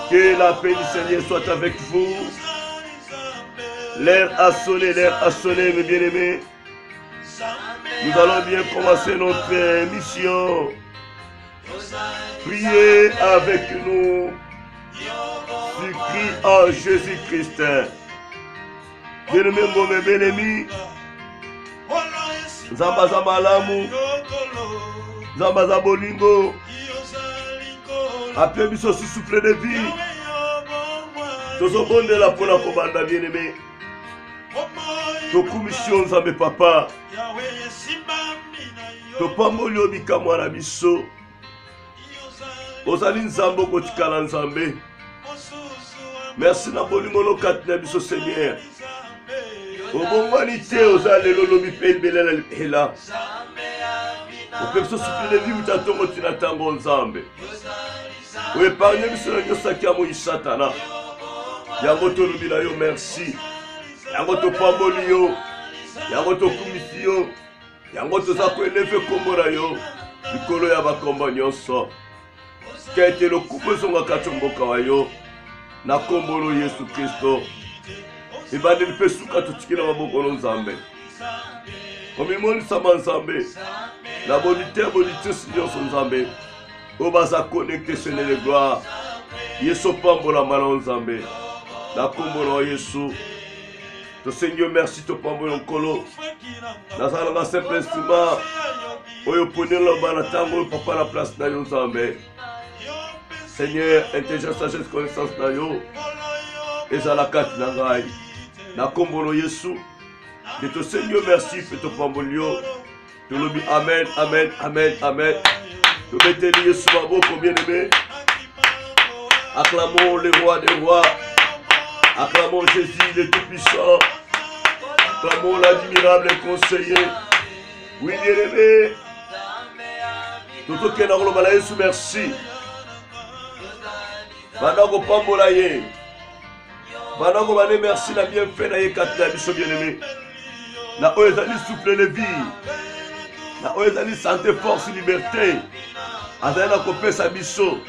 Que la paix du Seigneur soit avec vous. L'heure a sonné, mes bien-aimés. Nous allons bien commencer notre mission. Priez avec nous. Crie en Jésus-Christ. Bien-aimé, mon bien-aimé. Zamba Zambalamu. Zamba Zabolingo. Après biso si souffle de vie. Tozobonde la pour la commande bien-aimé. Tokumission Nzambe papa. Topamboli obika mwana biso. Ozali Nzambe kotikala Nzambe. Merci na bolingo lokati na biso Seigneur. Obongwani te ozali lelo mipeli belela lipela. Opekso souffle de vie utatongo tina tango Nzambe. Oepargne biso na nyosa kia mo Satana. Yango tolobi na yo merci. Yango topamboli yo. Yango tokumisi yo. Yango toza koelefe kombo na yo. Likolo ya bakombo nyonso. Kete lokumu ezongaka ti mboka wa yo. Na kombolo Yesu Kristo. Ebandeli mpe suka totikila maboko na Nzambe. Omimonisa Nzambe. Na bonité nyonso Nzambe. O baza connecté sur les gloires. Yesu pambola mana Nzambe. Na kombolo Yesu. To Seigneur merci to pambola nkolo. Nazala na simple instrument. Oyo ponela bana tango papa la place na yo Nzambe. Seigneur, intelligence, sagesse, connaissance na yo. Ezala kati na ngai. Na kombolo Yesu. De to Seigneur merci pe to pambolio. To lobi amen, amen, amen, amen. To mettez Yesu maboko bien-aimé. Acclamons le roi des rois. Acclamons Jésus le tout-puissant. Acclamons l'admirable conseiller. Oui, bien-aimé. Toto kena kolobala Yesu merci. Bandako pambola ye. Bandako bane merci na bienfait na ye kati na biso bien-aimé. Na oyo ezali souffle de vie. Na oyo ezali santé, force, liberté. Azali na kopesa biso.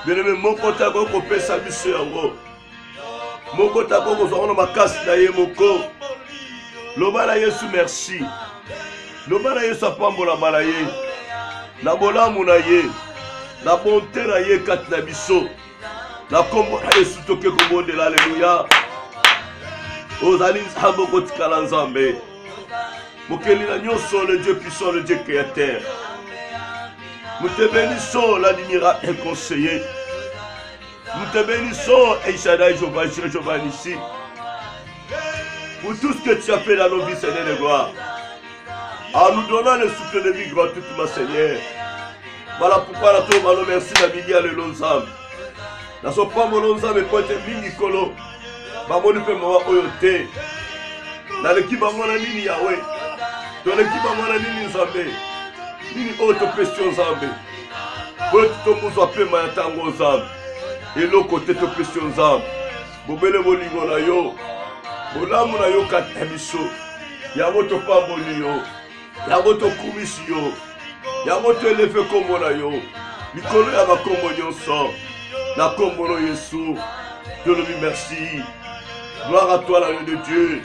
Bien-aimé, moko tako kopesa biso yango. Moko tako kozwa na makasi na ye moko. Loba na Yesu merci. Loba na Yesu apambola mala ye. Na bolamu na ye. Na bonté na ye kati na biso. Na kombo na Yesu toke kobondela alleluya. Ozali Nzambe kotikala Nzambe. Mokeli na nyonso le Dieu puissant, le Dieu créateur. Nous te bénissons l'admirable conseiller. Nous te bénissons El Shaddai, Jehovah Nissi. Pour tout ce que tu as fait dans nos vies, Seigneur de gloire. En nous donnant le souffle de vie gratuitement, Seigneur. Voilà pourquoi la tombe à merci la bilia le Nzambe. Dans son pas mon Nzambe pour être mingi kolo. Bamoni pe mawa oyote. Dans l'équipe bamona nini Yahweh. Dans l'équipe bamona nini Nzambe. Nini autre question Nzambe. Pour tout le monde pe ma tango Nzambe. Et l'autre côté to question Nzambe. Bobele bolingo na yo. Bolamu na yo katabiso. Yango to pamboli yo. Yango to kumisi yo. Yango to elefe kombo na yo. Likolo ya bakombo nyonso. Na kombo no Yesu. Dieu le merci. Gloire à toi, l'agneau de Dieu.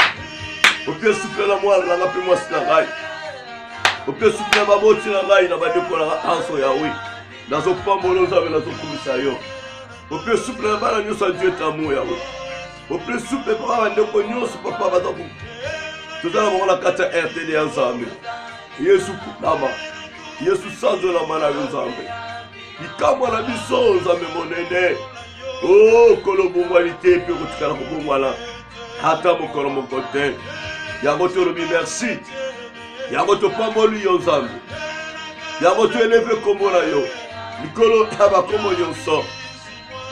Au pied souffle la moi, la rappelle-moi Sinarai. Au pied souffle la babo Sinarai, la bade pour la hanso Yahweh. Dans son pambolo, nous avons dans son commissario. Au pied souffle la balle, nous sommes Dieu d'amour Yahweh. Au pied souffle la balle, nous sommes papa Badabou. Tout à l'heure, on a 4 RTD ensemble. Yesu Kutama. Yesu sans de la maladie ensemble. Il camou la mission, nous avons mon aîné. Oh, kolobongwalité, puis kotikala kobongwala. Ata mokolo mokote. Yango tolobi merci. Yango topamboli yo Nzambe. Yango toeleve kombo na yo. Likolo ya bakombo nyonso.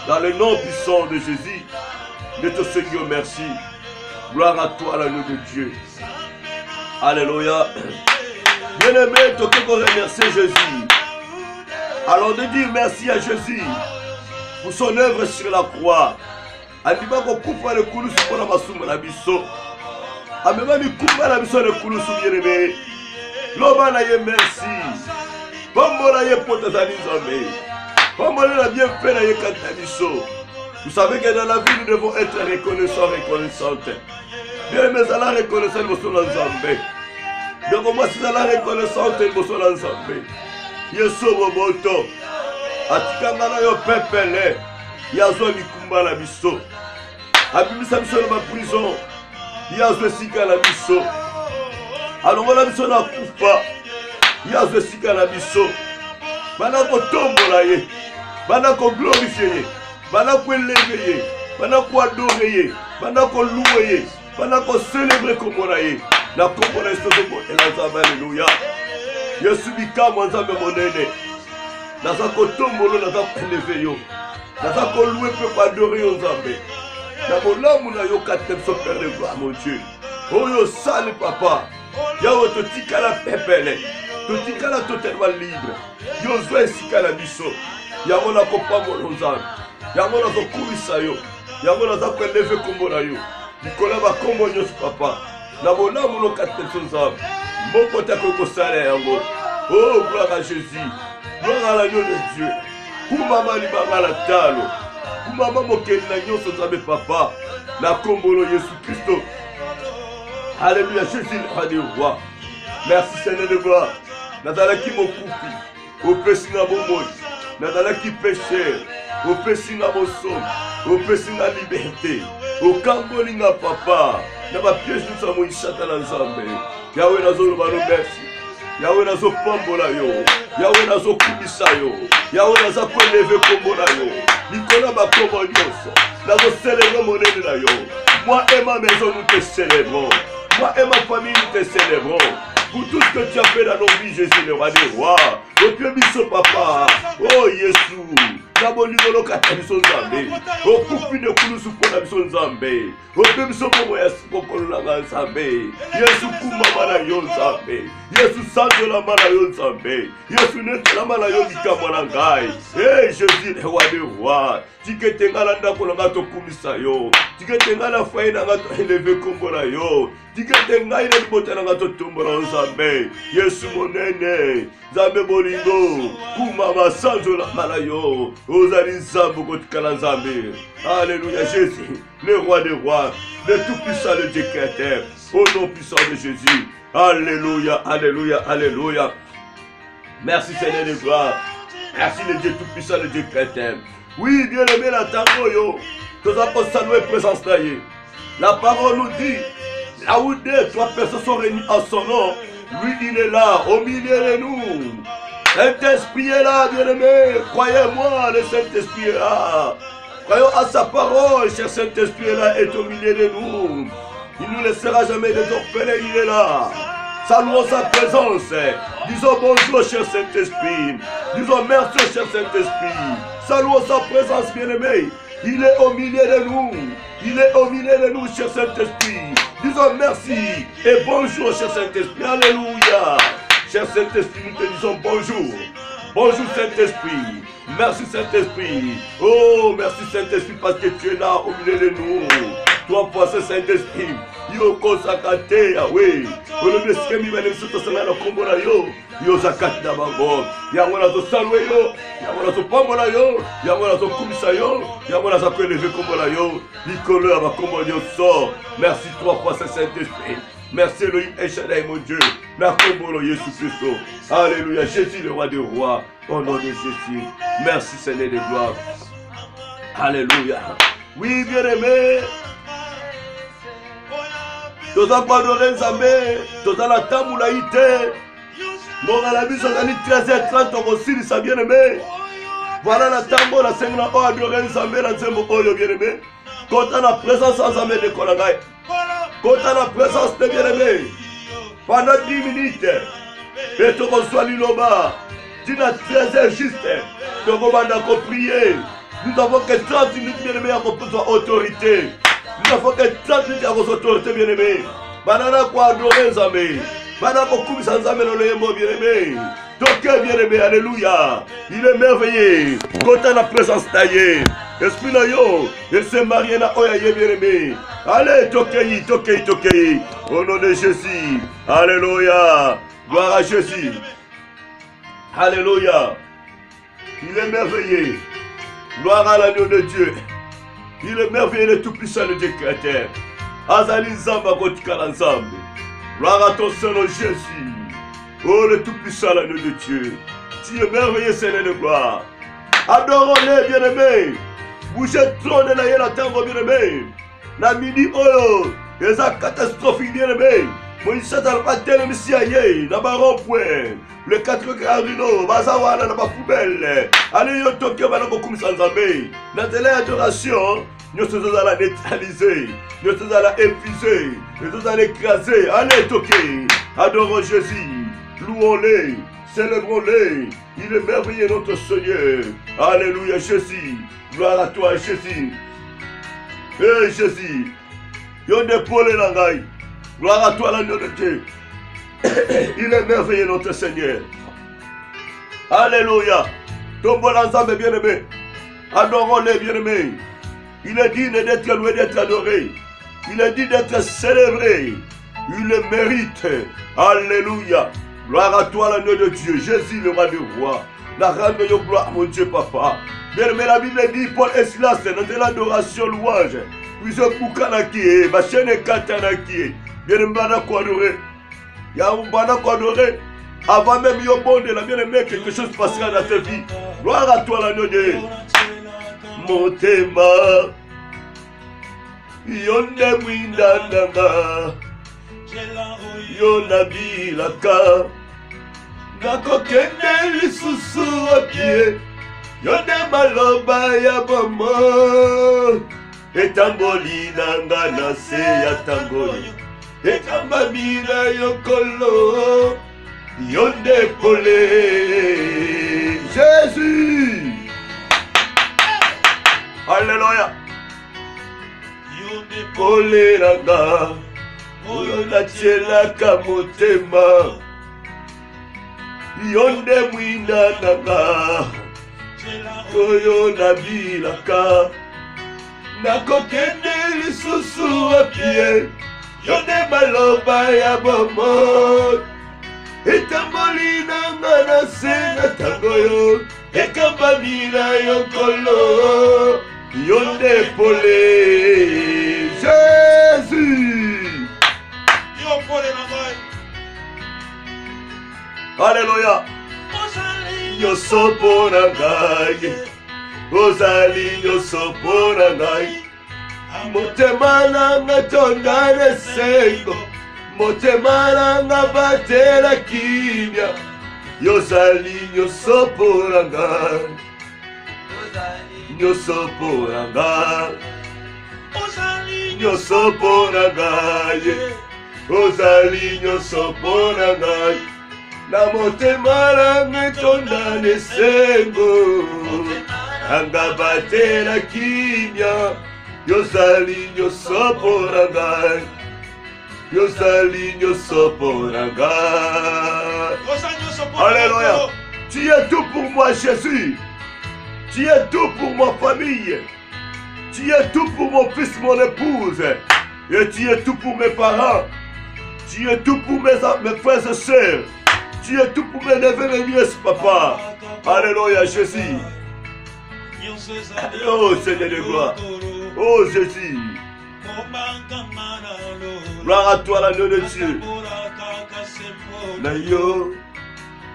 Dans le nom puissant de Jésus. De te Seigneur merci. Gloire à toi l'agneau de Dieu. Alléluia. Bien-aimé, tu peux remercier Jésus. Alors de dire merci à Jésus. Pour son œuvre sur la croix. Andima ko kufa le kulusu pour la masumu na biso. Amema mi kufa na biso le kulusu bien-aimé. Loba na ye merci. Bombo na ye pota za Nzambe. Pambola la bienfait na yekata biso. Vous savez que dans la vie, nous devons être reconnaissants, reconnaissantes. Bien, mais à la reconnaissance, nous sommes ensemble. Donc, moi, si à la reconnaissance, nous sommes ensemble. Yeso Boboto. Atikangana yo pepele. Yazo mikumba la biso. Abimisa biso na prison. Yazo sika la biso. Alors, la biso na kufa. Yazo sika la biso. Bana ko tombola ye. Bana ko glorifier ye. Bana ko élever ye. Bana ko adorer ye. Bana ko louer ye. Bana ko célébrer comme on a ye. La componente de la Alléluia. Yesu bikamo nzambe monene. Naza ko tombolo naza ko élever yo. Naza ko louer pe adorer yo nzambe. Na bolamu na yo katem so père de gloire mon Dieu. Oh yo sale papa. Yawo to tikala pepele. To tikala totalement libre. Yo zo esikala biso. Yango na ko pamolo nzambe. Yango na ko kurisa yo. Yango na za ko élever kombo na yo. Nikola ba kombo nyos papa. Na bolamu no katem so nzambe. Moko ta ko kosala yango. Oh gloire à Jésus. Gloire à l'agneau de Dieu. Kumama libanga la talo. Kumama mokeli na nyonso nzambe papa. Na kombolo Yesu Christo. Alléluia, Jésus le roi des rois. Merci Seigneur de gloire. Nazalaki mokufi. Opesi na bomoi. Nazalaki pécheur. Opesi na bosom. Opesi na liberté. Okamboli na papa. Na ba piège nous sommes ishata na nzambe. Yahweh nazo bano merci. Yahweh nazo pambola yo. Yahweh nazo kumisa yo. Yahweh nazo kolever kombo na yo. Nikola ba kombo nyonso. Nazo célébrer monene na yo. Moi et ma maison nous te célébrons. Moi et ma famille nous te célébrons. Pour tout ce que tu as fait dans nos vies, Jésus le roi des rois. Au Dieu biso papa. Oh Jésus. Naboli ngolo kata biso nzambe. O kupi de kulusu pona biso nzambe. O pe biso pomo ya sipokolo na nzambe. Yesu kumama na yo nzambe. Yesu sanzo la mana yo nzambe. Yesu nete la mana yo likamwa na ngai. Eh Jésus le roi des rois. Tikete ngala ndako na ngato kumisa yo. Tikete ngala faye na ngato élever kombo na yo. Tikete ngai na libota na ngato tombola nzambe. Yesu monene. Nzambe bolingo. Kumama sanzo la mana yo. Ozali nzambe kotikala nzambe. Alléluia Jésus, le roi des rois, le tout-puissant, le Dieu créateur, au nom puissant de Jésus. Alléluia, alléluia, alléluia. Merci Seigneur de gloire. Merci le Dieu tout-puissant, le Dieu créateur. Oui, bien aimé la tango yo. Tous apôtres saluent présence d'ailleurs. La parole nous dit, là où deux, trois personnes sont réunies en son nom, lui il est là, au milieu de nous. Saint-Esprit est là, bien-aimé. Croyez-moi, le Saint-Esprit est là. Croyons à sa parole, cher Saint-Esprit est là, est au milieu de nous. Il ne nous laissera jamais des orphelins, il est là. Saluons sa présence. Disons bonjour, cher Saint-Esprit. Disons merci, cher Saint-Esprit. Saluons sa présence, bien-aimé. Il est au milieu de nous. Il est au milieu de nous, cher Saint-Esprit. Disons merci et bonjour, cher Saint-Esprit. Alléluia. Cher Saint-Esprit, nous te disons bonjour. Bonjour Saint-Esprit. Merci Saint-Esprit. Oh, merci Saint-Esprit parce que tu es là au milieu de nous. Toi, ce Saint-Esprit. Yoko Sakate, Yahweh. Olobe skemi bene msuto sana na kombo na yo. Yo zakati na bango. Yango na zo salwe yo. Yango na zo pambo na yo. Yango na zo kumisa yo. Yango na zo kweleve kombo na yo. Nikolo ya bakombo yo so. Merci trois fois Saint-Esprit. Merci Elohim El Shaddai mon Dieu. Na kombolo Jésus Christo. Alléluia. Jésus le roi des rois. Au nom de Jésus. Merci Seigneur de gloire. Alléluia. Oui, bien-aimé. Toza kwa adore Nzambe. Toza la tamula ite. Monga la biso zali 13h30 tokosilisa bien-aimé. Voilà la tambo la sengna o adore Nzambe na nzembo oyo bien-aimé. Kota na présence en Nzambe de Kolangai. Kota la présence de bien-aimé. Pendant 10 minutes. Et tu reçois l'Iloba. Tu n'as 13h juste. Tu commandes à prier. Nous avons que 30 minutes bien-aimé à reprendre autorité. Nous avons que 30 minutes à reprendre autorité bien-aimé. Banana quoi adorer Nzambe. Banana quoi kumisa Nzambe dans le yembo bien-aimé. Donc bien-aimé, alléluia. Il est merveilleux. Kota la présence d'ailleurs. Esprit na yo, il s'est marié na oyaye bien-aimé. Allez, tokei, tokei, tokei. Au nom de Jésus. Alléluia. Gloire à Jésus. Alléluia. Il est merveilleux. Gloire à l'agneau de Dieu. Il est merveilleux, le tout-puissant, le Dieu créateur. Azali Nzamba Kotikala Nzambe. Gloire à ton Seigneur Jésus. Oh, le tout-puissant, l'agneau de Dieu. Tu es merveilleux, Seigneur de gloire. Adorons-les, bien-aimés. Bougez trop de la tango, bien-aimés. La midi, oh, les catastrophiques, bien-aimés. Moïse Alpatel, Messia, na baron-point. Le 4 Carino, Bazawana, na poubelle. Allez, yo Tokyo, Banabokum Sanzambe. Dans telle adoration, nous sommes à la neutraliser, nous sommes à la épuiser, nous sommes à l'écraser. Allez, Tokyo, adorons Jésus, louons-les, célébrons-les. Il est merveilleux, notre Seigneur. Alléluia, Jésus. Gloire à toi, Jésus. Hey, Jésus. Yo dépoule l'angaï. Gloire à toi, l'agneau de Dieu. Il est merveilleux, notre Seigneur. Alléluia. Tombe l'ensemble, bien-aimé. Adorons-les, bien-aimés. Il est digne d'être loué, d'être adoré. Il est digne d'être célébré. Il le mérite. Alléluia. Gloire à toi, l'agneau de Dieu. Jésus, le roi du roi. La reine de gloire, mon Dieu, papa. Bien-aimé, la Bible dit, Paul et Silas, dans l'adoration louange. Puis je boucanaki, ma chaîne est katanaki. Bien-aimé, quoi adorer. Il y a un bana quoi adorer. Avant même yo bon de la bien-aimé, quelque chose passera dans ta vie. Gloire à toi, l'agneau de Dieu. Mon téma. Yonde mwindananga. Yonabi laka. Nakokende lisusu a pied. Yonde maloba ya bomo. Etamboli nanga na se ya tangoli. Etambamina yokolo. Yonde pole. Jésus. Alléluia. Yonde pole nanga. Oyo nachelaka motema. Yonde mwinda nanga. Oyo nabilaka. Nakokende lisusu a pied. Yonde maloba ya bomo. Etamboli nanga na senga tangoyo. Ekambamina yokolo. Yonde pole. Jésus. Yo pole nanga. Alléluia. Nyoso pona ngai. Ozali nyoso pona ngai. Motema nanga tondane sengo. Motema nanga batela kimia. Yozali nyoso pona ngai. Nyoso pona ngai. Nyoso pona ngai. Ozali nyoso pona ngai. Na motema nanga tondane sengo. Nanga batela kimia. Yozali nyoso pona ngai. Yozali nyoso pona ngai. Alléluia. Tu es tout pour moi, Jésus. Tu es tout pour ma famille. Tu es tout pour mon fils, mon épouse. Et tu es tout pour mes parents. Tu es tout pour mes frères et sœurs. Tu es tout pour mes neveux et nièces, papa. Alléluia, Jésus. Oh, Seigneur de gloire. Oh, Jésus. Gloire à toi, l'agneau de Dieu. Nayo.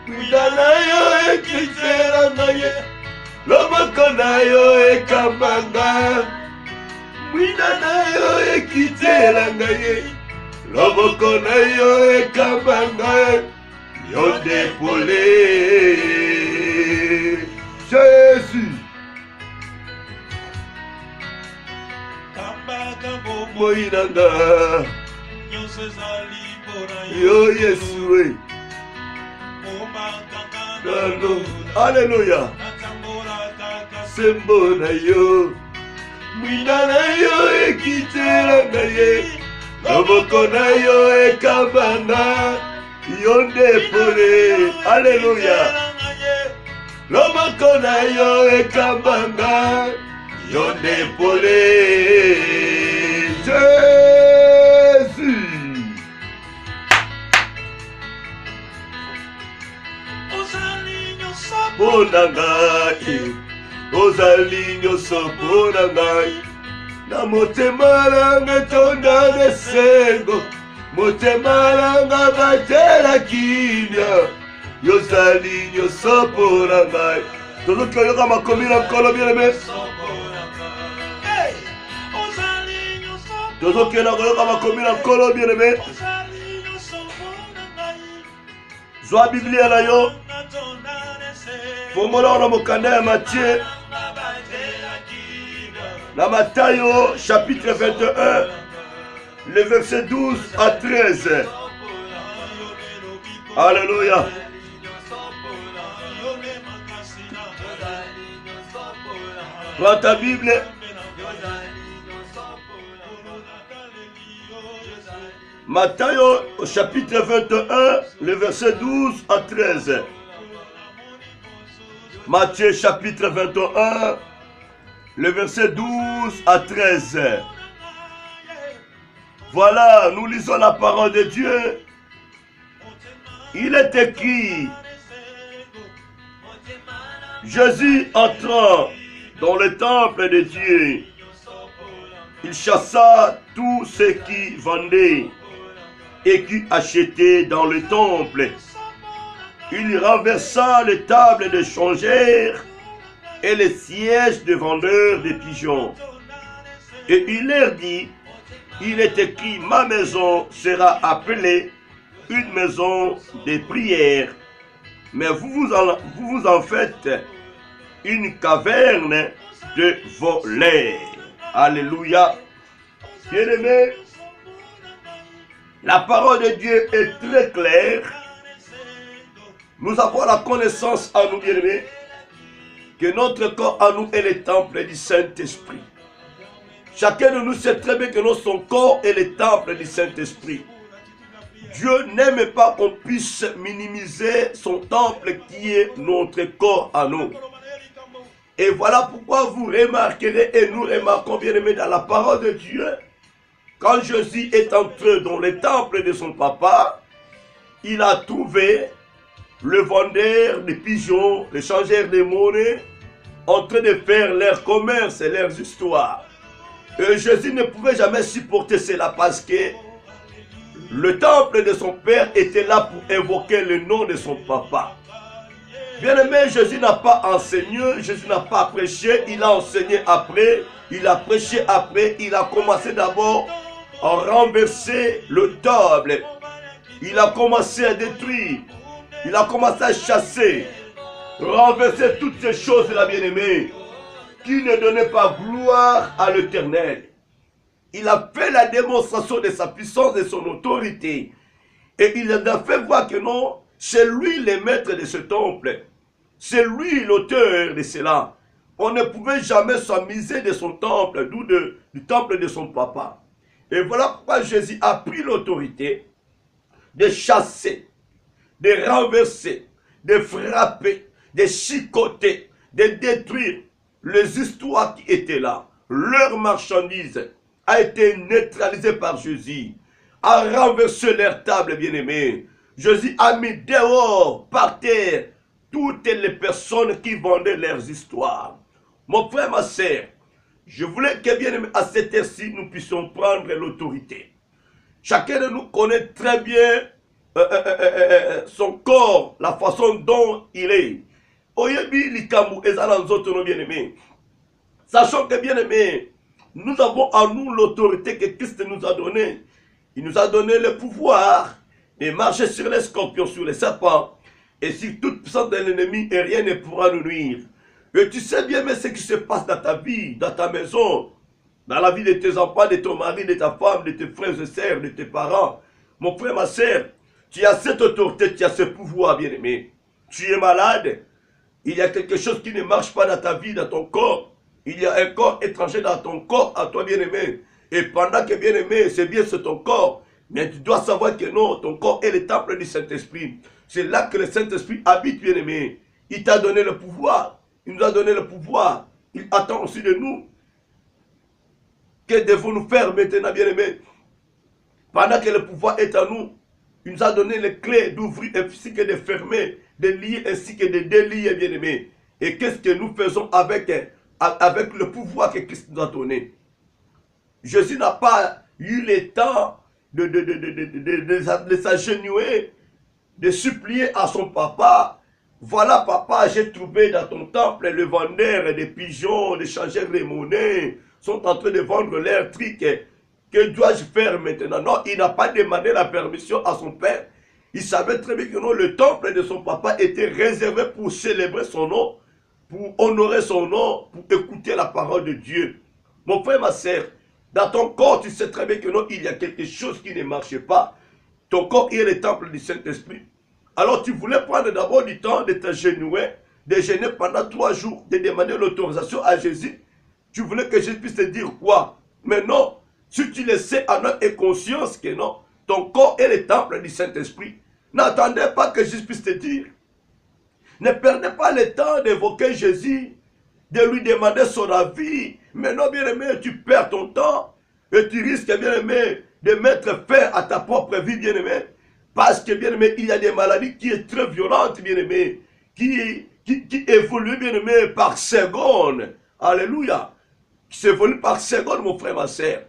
Nayo ekitela naye. Loboko nayo ekambanga. Mwina nayo ekitela naye. Loboko nayo ekambanga. Yonde pole. Jésus. Moinanga. Yo Yesu. Alléluia. Sembo na yo. Mwina na yo ekitela na ye. Loboko na yo ekabanga. Yonde pole. Alléluia. Loboko na yo ekabanga. Yonde pole. Jésus. Pona na ngai ozali nyonso mpo na ngai na motema nanga etonda na esengo motema nanga batela kimia yozali nyonso mpo na ngai tozoki oyoka makomi na nkolo bien-aimé tozokenda koyoka makomi na nkolo bien-aimé zwa biblia na yo fongolaka na mokanda ya Matthieu na Matthieu chapitre 21 le verset 12 à 13. Alléluia. Prends ta Bible. Matthieu au chapitre 21, le verset 12 à 13. Matthieu chapitre 21, le verset 12 à 13. Voilà, nous lisons la parole de Dieu. Il est écrit, Jésus entrant dans le temple de Dieu, il chassa tous ceux qui vendaient et qui achetaient dans le temple. Il renversa les tables des changeurs et les sièges des vendeurs de pigeons. Et il leur dit, il est écrit, ma maison sera appelée une maison de prière, mais vous en faites une caverne de voleurs. Alléluia. Bien-aimés, la parole de Dieu est très claire. Nous avons la connaissance à nous, bien-aimés, que notre corps à nous est le temple du Saint-Esprit. Chacun de nous sait très bien que notre corps est le temple du Saint-Esprit. Dieu n'aime pas qu'on puisse minimiser son temple qui est notre corps à nous. Et voilà pourquoi vous remarquerez et nous remarquons, bien-aimés, dans la parole de Dieu, quand Jésus est entré dans le temple de son papa, il a trouvé le vendeur de pigeons, les changeurs de monnaie, en train de faire leur commerce et leurs histoires. Et Jésus ne pouvait jamais supporter cela parce que le temple de son père était là pour évoquer le nom de son papa. Bien-aimé, Jésus n'a pas enseigné, Jésus n'a pas prêché, il a enseigné après, il a prêché après, il a commencé d'abord à renverser le temple. Il a commencé à détruire, il a commencé à chasser, renverser toutes ces choses-là, bien-aimé, qui ne donnaient pas gloire à l'Éternel. Il a fait la démonstration de sa puissance, de son autorité. Et il a fait voir que non, c'est lui le maître de ce temple. C'est lui l'auteur de cela. On ne pouvait jamais s'amuser de son temple, d'où du temple de son papa. Et voilà pourquoi Jésus a pris l'autorité de chasser, de renverser, de frapper, de chicoter, de détruire les histoires qui étaient là. Leur marchandise a été neutralisée par Jésus, a renversé leur table, bien-aimés. Jésus a mis dehors, par terre, toutes les personnes qui vendaient leurs histoires. Mon frère, ma sœur, je voulais que, bien-aimés, à cette heure-ci, nous puissions prendre l'autorité. Chacun de nous connaît très bien son corps, la façon dont il est. Oyebi likambu ezalanzoto, bien-aimés. Sachant que, bien-aimés, nous avons en nous l'autorité que Christ nous a donnée. Il nous a donné le pouvoir de marcher sur les scorpions, sur les serpents, et sur toute puissance de l'ennemi, et rien ne pourra nous nuire. Et tu sais bien mais ce qui se passe dans ta vie, dans ta maison, dans la vie de tes enfants, de ton mari, de ta femme, de tes frères et sœurs, de tes parents. Mon frère, ma sœur, tu as cette autorité, tu as ce pouvoir, bien-aimé. Tu es malade, il y a quelque chose qui ne marche pas dans ta vie, dans ton corps. Il y a un corps étranger dans ton corps, à toi, bien-aimé. Et pendant que, bien-aimé, c'est bien sur ton corps, mais tu dois savoir que non, ton corps est le temple du Saint-Esprit. C'est là que le Saint-Esprit habite, bien-aimé. Il t'a donné le pouvoir. Il nous a donné le pouvoir. Il attend aussi de nous. Que devons-nous faire maintenant, bien-aimé? Pendant que le pouvoir est à nous, il nous a donné les clés d'ouvrir ainsi que de fermer, de lier ainsi que de délier, bien-aimé. Et qu'est-ce que nous faisons avec le pouvoir que Christ nous a donné? Jésus n'a pas eu le temps de s'agenouiller, de supplier à son papa. Voilà, papa, j'ai trouvé dans ton temple le vendeur des pigeons, des changeurs de monnaie, sont en train de vendre leurs trucs. Que dois-je faire maintenant? Non, il n'a pas demandé la permission à son père. Il savait très bien que non, le temple de son papa était réservé pour célébrer son nom, pour honorer son nom, pour écouter la parole de Dieu. Mon frère, ma soeur, dans ton corps, tu sais très bien que non, il y a quelque chose qui ne marche pas. Ton corps est le temple du Saint-Esprit. Alors tu voulais prendre d'abord du temps de t'agenouiller, de jeûner pendant 3 jours, de demander l'autorisation à Jésus. Tu voulais que Jésus puisse te dire quoi? Mais non, si tu le sais en âme et conscience que non, ton corps est le temple du Saint-Esprit, n'attendez pas que Jésus puisse te dire. Ne perdez pas le temps d'évoquer Jésus, de lui demander son avis. Mais non, bien-aimé, tu perds ton temps et tu risques, bien-aimé, de mettre fin à ta propre vie, bien-aimé. Parce que, bien-aimé, il y a des maladies qui sont très violentes, bien-aimé, qui évoluent, bien-aimé, par seconde. Alléluia. Qui s'évoluent par seconde, mon frère, ma soeur.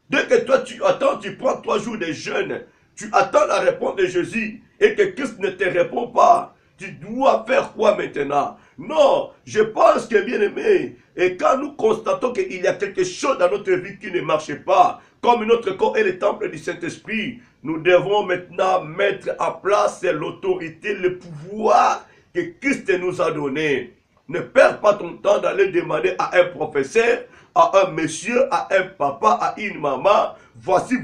Dès que toi, tu attends, tu prends 3 jours de jeûne, tu attends la réponse de Jésus et que Christ ne te répond pas. Tu dois faire quoi maintenant? Non, je pense que, bien aimé, et quand nous constatons qu'il y a quelque chose dans notre vie qui ne marche pas, comme notre corps est le temple du Saint-Esprit, nous devons maintenant mettre en place l'autorité, le pouvoir que Christ nous a donné. Ne perds pas ton temps d'aller demander à un professeur, à un monsieur, à un papa, à une maman, voici,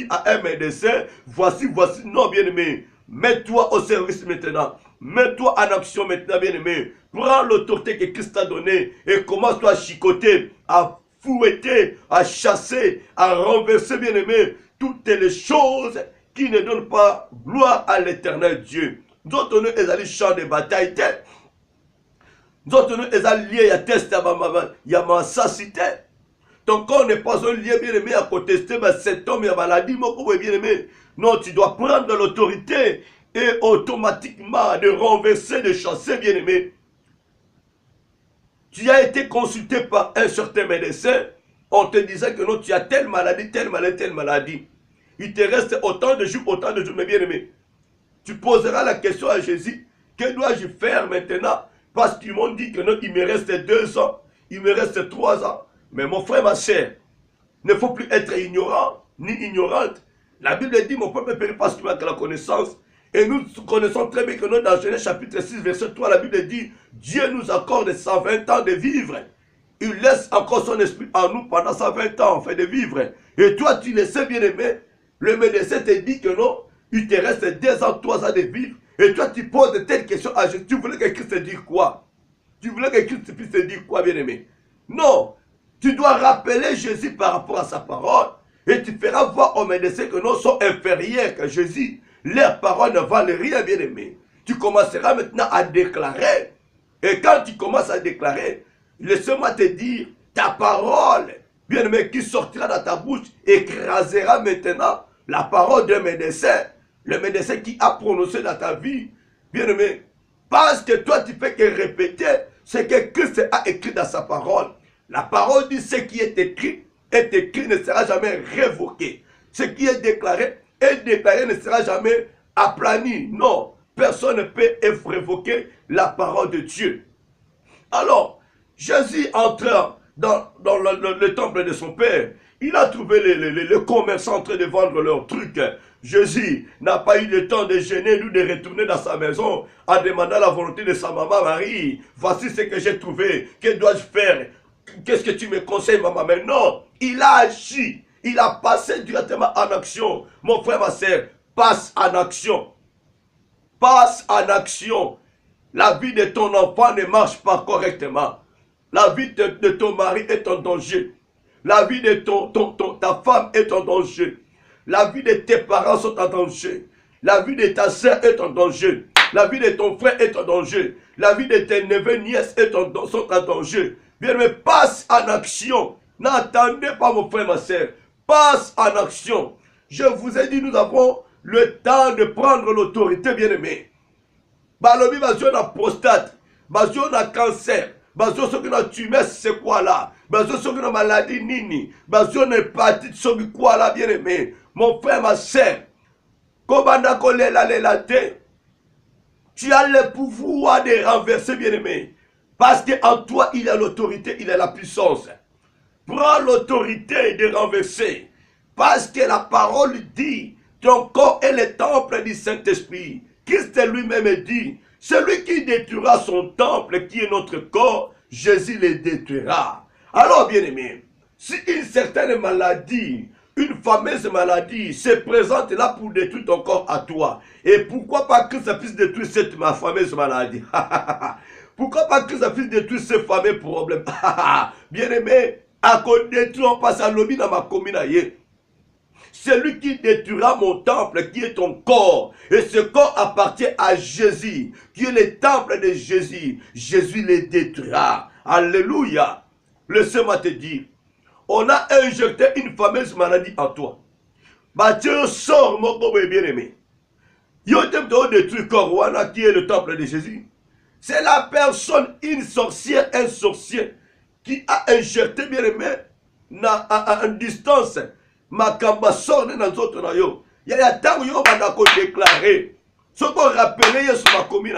à un médecin, voici. Non, bien aimé, mets-toi au service maintenant. Mets-toi en action maintenant, bien-aimé. Prends l'autorité que Christ t'a donnée et commence-toi à chicoter, à fouetter, à chasser, à renverser, bien-aimé, toutes les choses qui ne donnent pas gloire à l'éternel Dieu. Nous autres, nous, les champs de bataille, nous autres, nous, les liés à tester, il y a ma sacité. Ton corps n'est pas un lien, bien-aimé, à contester, mais cet homme, il y a maladie, mon corps, bien-aimé. Non, tu dois prendre l'autorité et automatiquement de renverser, de chasser, bien-aimé. Tu as été consulté par un certain médecin, on te disait que non, tu as telle maladie, telle maladie. Il te reste autant de jours, mais bien-aimé. Tu poseras la question à Jésus, que dois-je faire maintenant? Parce qu'ils m'ont dit que non, il me reste 2 ans, il me reste 3 ans. Mais mon frère, ma chère, il ne faut plus être ignorant, ni ignorante. La Bible dit, mon peuple périt parce qu'il manque la connaissance. Et nous connaissons très bien que nous, dans Genèse chapitre 6, verset 3, la Bible dit, Dieu nous accorde 120 ans de vivre. Il laisse encore son esprit en nous pendant 120 ans, fait de vivre. Et toi, tu le sais, bien-aimé, le médecin te dit que non, il te reste 2 ans, 3 ans de vivre. Et toi, tu poses de telles questions à Jésus. Tu voulais que Christ te dise quoi? Tu voulais que Christ puisse te dire quoi, bien-aimé? Non, tu dois rappeler Jésus par rapport à sa parole. Et tu feras voir aux médecins que non sont inférieurs que Jésus. Leurs paroles ne valent rien, bien-aimé. Tu commenceras maintenant à déclarer. Et quand tu commences à déclarer, laisse-moi te dire, ta parole, bien-aimé, qui sortira dans ta bouche, écrasera maintenant la parole d'un médecin. Le médecin qui a prononcé dans ta vie, bien-aimé. Parce que toi, tu fais que répéter ce que Christ a écrit dans sa parole. La parole dit ce qui est écrit ne sera jamais révoqué. Ce qui est déclaré ne sera jamais aplani. Non, personne ne peut révoquer la parole de Dieu. Alors, Jésus entrant dans le temple de son père, il a trouvé les commerçants en train de vendre leurs trucs. Jésus n'a pas eu le temps de gêner ou de retourner dans sa maison en demandant la volonté de sa maman Marie. Voici ce que j'ai trouvé. Que dois-je faire? Qu'est-ce que tu me conseilles, maman? Mais non, il a agi. Il a passé directement en action. Mon frère, ma soeur, passe en action. Passe en action. La vie de ton enfant ne marche pas correctement. La vie de ton mari est en danger. La vie de ta femme est en danger. La vie de tes parents sont en danger. La vie de ta soeur est en danger. La vie de ton frère est en danger. La vie de tes neveux, nièces sont en danger. Bien, mais passe en action. N'attendez pas, mon frère, ma soeur. Passe en action. Je vous ai dit, nous avons le temps de prendre l'autorité, bien-aimé. Balobi va jouer apostate. bazwi na cancer, bazwi soki na tumeur c'est quoi là, bazwi soki na maladie nini, bazwi na hépatite soki quoi là, bien aimé, mon frère, ma sœur, kobanda kolela lela te, tu as le pouvoir de renverser, bien aimé, parce qu'en toi il y a l'autorité, il y a la puissance. Prends l'autorité de renverser, parce que la parole dit, ton corps est le temple du Saint-Esprit. Christ lui-même dit, celui qui détruira son temple, qui est notre corps, Jésus le détruira. Alors, bien aimé, si une certaine maladie, une fameuse maladie se présente là pour détruire ton corps à toi, et pourquoi pas que ça puisse détruire cette fameuse maladie? Pourquoi pas que ça puisse détruire ce fameux problème? Bien aimé, à cause détruire, on passe à l'objet dans ma commune. Celui qui détruira mon temple, qui est ton corps, et ce corps appartient à Jésus, qui est le temple de Jésus, Jésus le détruira. Alléluia. Laissez-moi te dire, on a injecté une fameuse maladie en toi. Bah Dieu sort mon bien-aimé. Yo t'aime de détruire corps wana qui est le temple de Jésus. C'est la personne, une sorcière, un sorcier, qui a injecté bien-aimé à une distance. Makamba sort dans notre nayo. Il y a tant yo bandako déclaré. Ce qu'on rappelait sur ma commune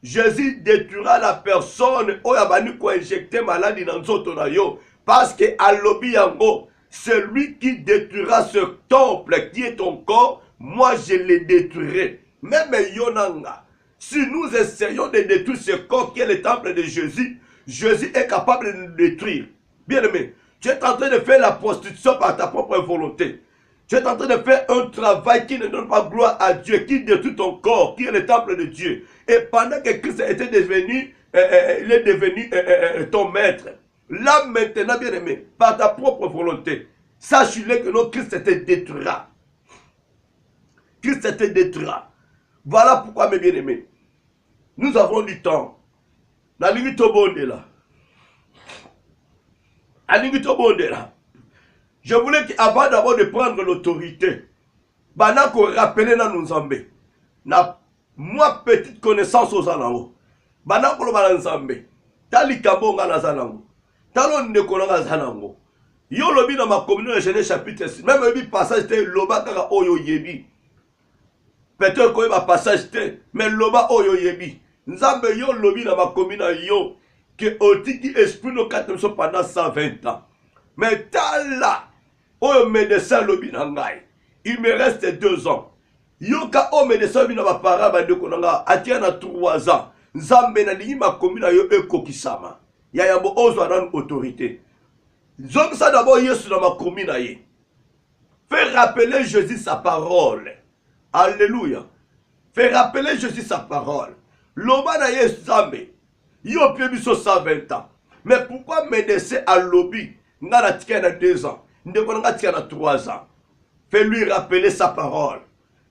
Jésus détruira la personne où il a injecté maladie dans notre nayo. Parce que à l'obi yango, celui qui détruira ce temple qui est ton corps, moi je le détruirai. Même Yonanga, si nous essayons de détruire ce corps qui est le temple de Jésus, Jésus est capable de nous détruire. Bien aimé, tu es en train de faire la prostitution par ta propre volonté. Tu es en train de faire un travail qui ne donne pas gloire à Dieu, qui détruit ton corps, qui est le temple de Dieu. Et pendant que Christ était devenu, il est devenu ton maître. Là maintenant, bien aimé, par ta propre volonté, sache-le que non, Christ te détruira. Christ te détruira. Voilà pourquoi, mes bien-aimés, nous avons du temps. La limite au bon là. Je voulais qu'avant d'abord de prendre l'autorité, pendant qu'on rappelait dans nos zambés, moi petite connaissance aux anango, pendant qu'on va dans zambé, tali kabonga na zanango, talon ne konanga zanango, yo lobi dans ma communauté Genèse chapitre 6, même le passage était loba kaka oyo yebi, peut-être qu'on va passage était, mais loba oyo yebi, nzambe yo lobi dans ma communauté yo, que otiki esprit no katemso pendant 120 ans. Mais tala, oh médecin lobi nangai, il me reste 2 ans. Yoka oh médecin lobi na ma parent bande konanga, atia na 3 ans. Nzambe na lingi ma commune yo ekokisama. Ya yambo ozo anan autorité. Zong ça d'abord yesu na ma commune ye. Fais rappeler Jésus sa parole. Alléluia. Fais rappeler Jésus sa parole. Loba na yesu zambe. Yo pie biso 120 ans. Mais pourquoi médecin à lobby n'a tika na 2 ans, n'a tika na 3 ans? Fais lui rappeler sa parole.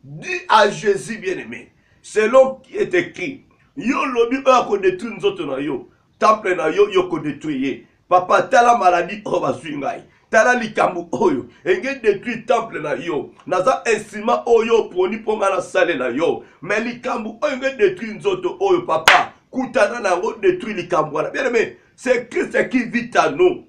Dis à Jésus bien-aimé, selon qui est écrit, yo lobby a ko détruire nous autres na yo, temple na yo yo ko détruire. Papa tala maladie o bazwingai. Tala likambu oyo, enge détruire temple na yo. Naza estima oyo poni ponga na sale na yo. Mais likambu oyo enge détruire nous autres oyo papa. Koutana na ngo détruire likambu. Bien aimé, c'est Christ qui vit à nous.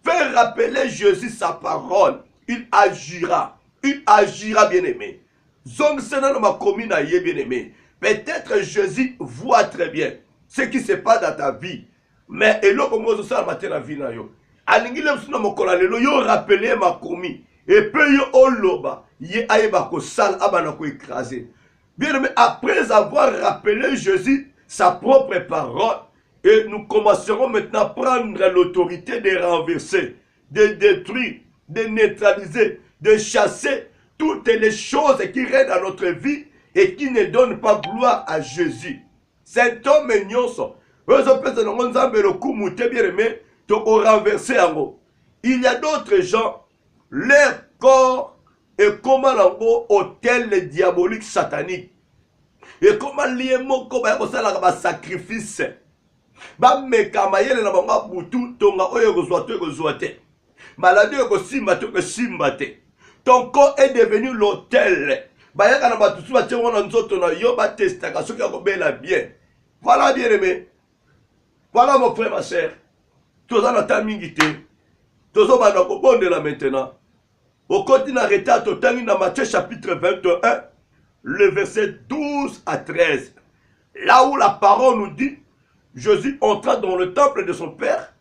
Fais rappeler Jésus sa parole. Il agira. Il agira, bien-aimé. Zong sena ma commune aïe, bien-aimé. Peut-être Jésus voit très bien ce qui se passe dans ta vie. Mais et là, comme ça, la matière la vie na yo. Alingi le suna mokola lelo yo rappeler ma commune. Et puis yo oloba, ye aye ba ko sal abana ko écraser. Bien-aimé, après avoir rappelé Jésus sa propre parole, et nous commencerons maintenant à prendre l'autorité de renverser, de détruire, de neutraliser, de chasser toutes les choses qui règnent dans notre vie et qui ne donnent pas gloire à Jésus. Saint homme nyonso, il y a d'autres gens, leur corps est comme un hôtel diabolique satanique. Et comment lié mon corps est un sacrifice. Ba mekama yele na banga butu tonga oyo kozwa te. Maladie ko simba te. Ton corps est devenu l'hôtel. Ba yaka na batusu ba tshona nzoto na yo ba testaka soki ko bela bien. Voilà bien aimé. Voilà mon frère, ma soeur. Tous en attendent mingité. Tous en attendent bon de la maintenant. Au continent arrêté à Totani dans Matthieu chapitre 21, le verset 12 à 13. Là où la parole nous dit, Jésus entra dans le temple de son père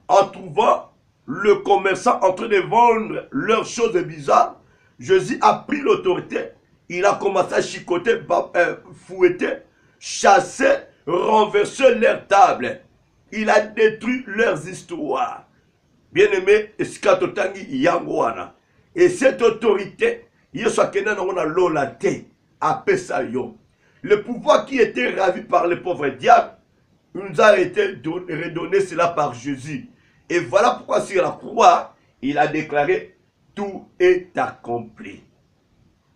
en trouvant le commerçant en train de vendre leurs choses bizarres. Jésus a pris l'autorité. Il a commencé à chicoter, fouetter, chasser, renverser leurs tables. Il a détruit leurs histoires. Bien-aimé, Eskatotangi Yangwana. Et cette autorité, le pouvoir qui était ravi par le pauvre diable, il nous a été redonné cela par Jésus. Et voilà pourquoi sur la croix, il a déclaré, tout est accompli.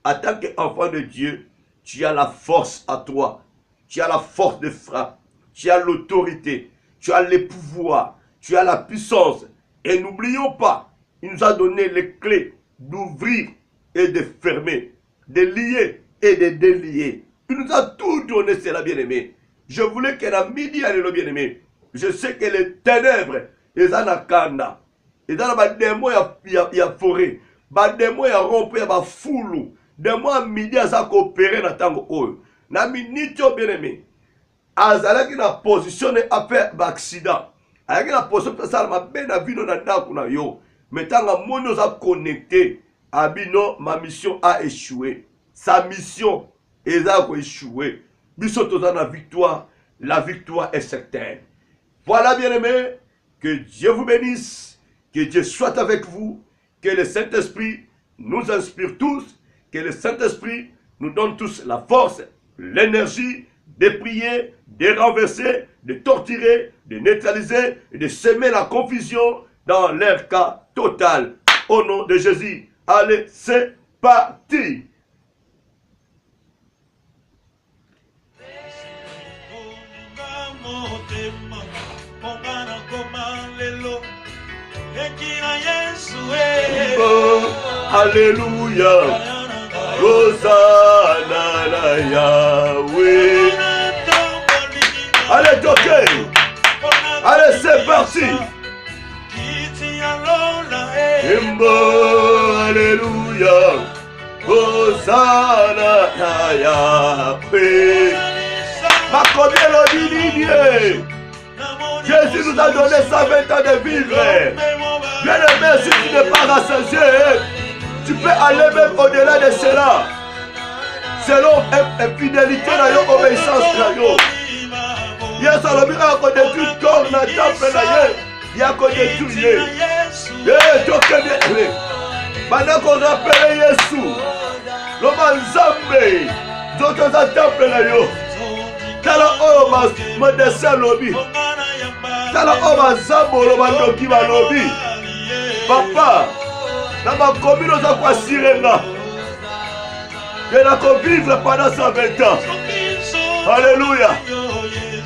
En tant qu'enfant de Dieu, tu as la force à toi. Tu as la force de frappe. Tu as l'autorité. Tu as les pouvoirs. Tu as la puissance. Et n'oublions pas, il nous a donné les clés d'ouvrir et de fermer, de lier et de délier. Il nous a tout donné, cela, bien-aimé. Je voulais qu'elle a midi à le bien-aimé. Je sais que les ténèbres, ils en akanda. Ils en a des mots, il y a forêt. Des mots, il y a rompu, il y a foulou. Des mois à midi, à ça coopérer dans tango oil. Na minute, bien-aimé. Azala qui n'a positionné à faire accident. Azala qui n'a positionné à faire ma ben à vino na dakuna yo. Mais tant que mon nous a connecté, abino, ma mission a échoué. Sa mission, elle a échoué. Bisous la victoire est certaine. Voilà, bien-aimés, que Dieu vous bénisse, que Dieu soit avec vous, que le Saint-Esprit nous inspire tous, que le Saint-Esprit nous donne tous la force, l'énergie de prier, de renverser, de torturer, de neutraliser et de semer la confusion dans leur cas total. Au nom de Jésus. Allez, c'est parti. Alléluia. Hosanna la Yahweh. Allez, toquez. Allez, c'est parti. Alléluia. Hosanna la Yahweh. Ma combien le Jésus nous a donné 120 ans de vivre. Bien-aimé, si tu n'es pas rassasié, tu peux aller même au-delà de cela. Selon fidélité, obéissance. Il y a Salomon à côté de tout corps, il y a côté de tout. Et toi, que bien. Maintenant qu'on rappelle Jésus, l'homme Nzambe, d'autres attempts là yo. Tala oma modessin lobby. Tala oma zambo loba ndoki ba lobby. Papa, dans ma commune on a quoi sirenga. Je n'ai vivre pendant 120 ans. Alléluia.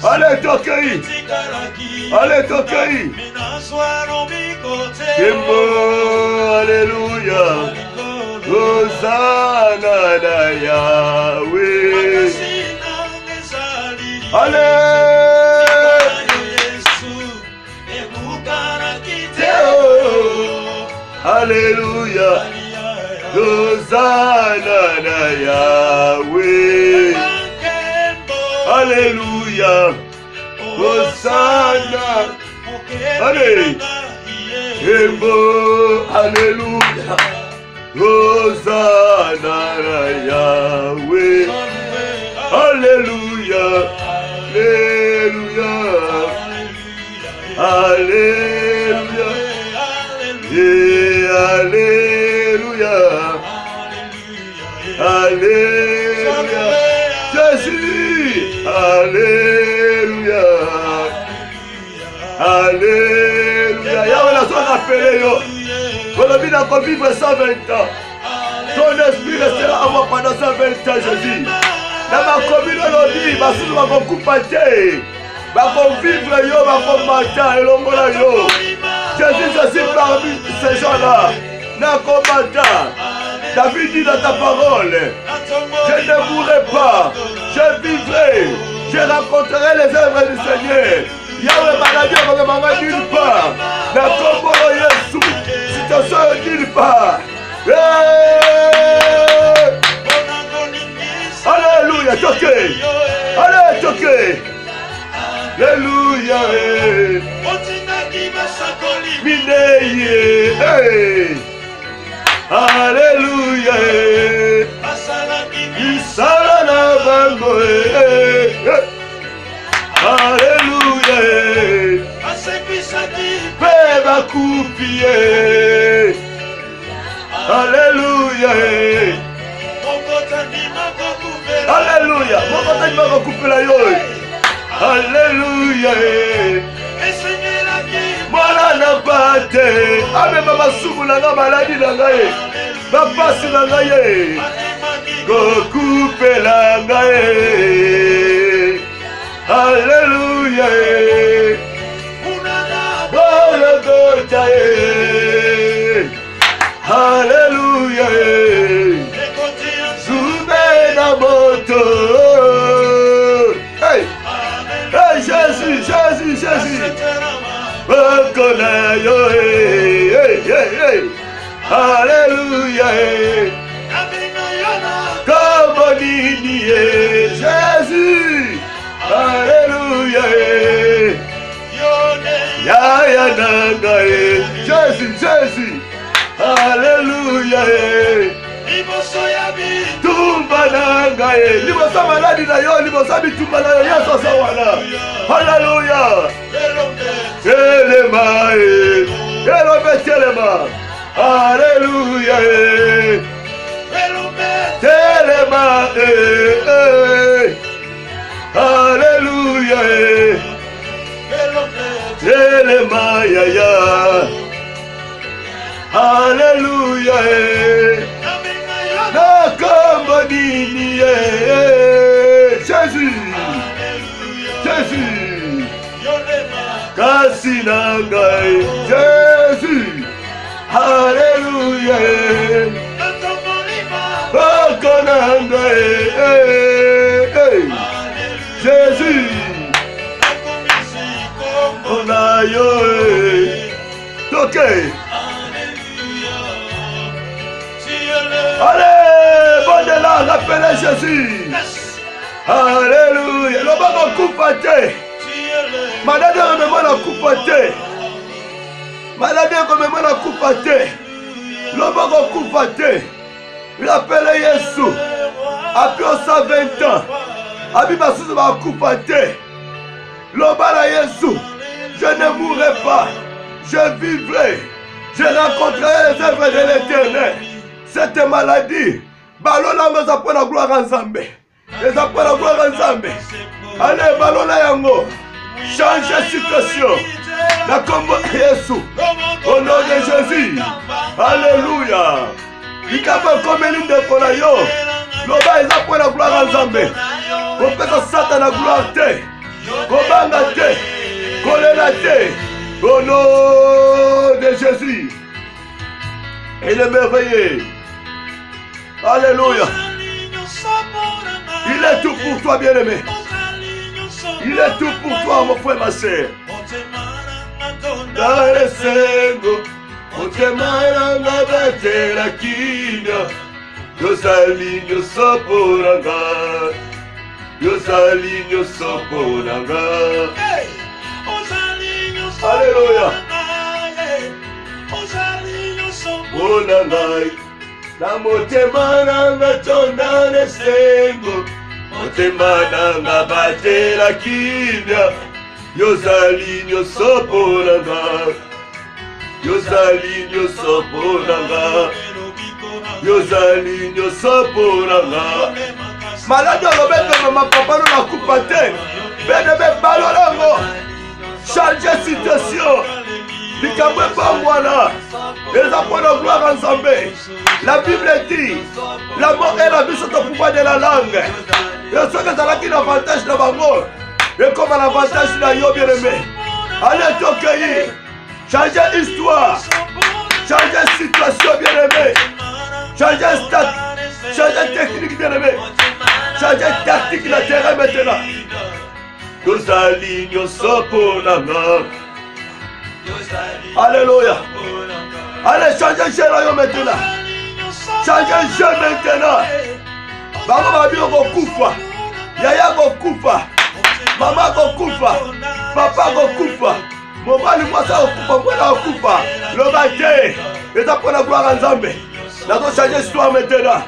Allez tokei. Allez tokei. Alléluia. Hosanna la Yahweh. Allez. Alléluia. Hosanna la Yahweh. Alléluia. Hosanna. Allez. Alléluia. Hosanna la Yahweh. Alléluia. Alléluia. Alléluia. Alléluia. Alléluia. Jésus. Alléluia. Alléluia. Yahweh la soit appelé yo. Aujourd'hui, nous allons vivre 120 ans. Ton esprit restera à moi pendant 120 ans, Jésus. Dans ma commune aujourd'hui, ma soeur va m'occuper. Va vivre yo, va manger et l'ombre yo. Jésus, je suis parmi ces gens-là. N'a combattant. David dit dans ta parole, je ne mourrai pas, je vivrai, je rencontrerai les œuvres du Seigneur. Yahweh maladie ekomemanga nulle part. Na kombo na Yesu. Situation nulle part. Alléluia, toquez. Allez, toquez. Alléluia. Mineye. Alléluia. Isala na bango. Alléluia. Peba kupie. Alléluia. Alléluia. Mokotani mako kupela yo. Alléluia. Mwana na bate. Amema masumu na nga maladi na ngai. Bapasi na ngai. Kokupela ngai. Alléluia. Golgotha. Alléluia. Soumena moto. Hey. Hey, Jésus, Jésus, Jésus. Reconnais yo. Hey, hey, hey. Alléluia. Comme Nini, Jésus. Alléluia. Ya nangae. Jésus, Jésus. Alléluia. Tumba nangae. Libosa maladi na yo, libosa bitumba na yo, Yesu sawana. Alléluia. Telema. Elome telema. Alléluia. Telema. Alléluia. Telema ya ya. Alléluia. Na kombo nini Jésus. Jésus. Kasi na ngai Jésus. Alléluia. Boko na ngai Jésus. On a yo. Ok. Allez, bon de là, rappelez Jésus. Alléluia. Le baba coupate. Malade comme moi la coupate. Malade comme moi la coupate. Le baba coupate. Rappelez Jésus. Après 120 ans. Abiba sous ma coupate. Le baba Jésus. Je ne mourrai pas. Je vivrai. Je rencontrerai les œuvres de l'Éternel. Cette maladie, balola za pour la gloire en Zambé. Les pour la gloire en Zambé. Allez, balola yango. Changez situation. La combo Jésus. Au nom de Jésus. Alléluia. Il y a comme une de Polayo. Loba est pour la gloire en Zambé. On peut que Satan la gloire te. Kobanga te. Kolela te. Au nom de Jésus. Il est merveilleux. Alléluia. Il est tout pour toi, bien-aimé. Il est tout pour toi, mon frère, ma soeur. Dans le Sengo, on te maranga batela kina. Yosalinyo soporanga. Yosalinyo soporanga. Alléluia. Onangai. Na motema nanga tondane sengo. Motema nanga batela kina. Yosalinyo soporanga. Yosalinyo soporanga. Yosalinyo soporanga. Malade Roberto mama papa no na kupate. Bene be balolango. Changer situation. Likamwe bangwana. Les apôtres de gloire ensemble. La Bible dit, la mort et la vie sont au pouvoir de la langue. Et ceux qui ont l'avantage de bango. Et comme l'avantage de la yo bien-aimé. Allez t'occueillir. Changer histoire. Changer situation bien-aimé. Changer stade. Changer technique bien-aimé. Changer tactique de la terre maintenant. Tozali nyonso ponanga. Alléluia. Allez, changez chez là maintenant. Changez chez maintenant. Maman va dire qu'on coupe. Yaya qu'on coupe. Maman qu'on coupe. Papa qu'on coupe. Maman lui voit ça qu'on coupe. Maman qu'on coupe. Le matin. Et ça pour la gloire en Zambé. Nous allons changer l'histoire maintenant.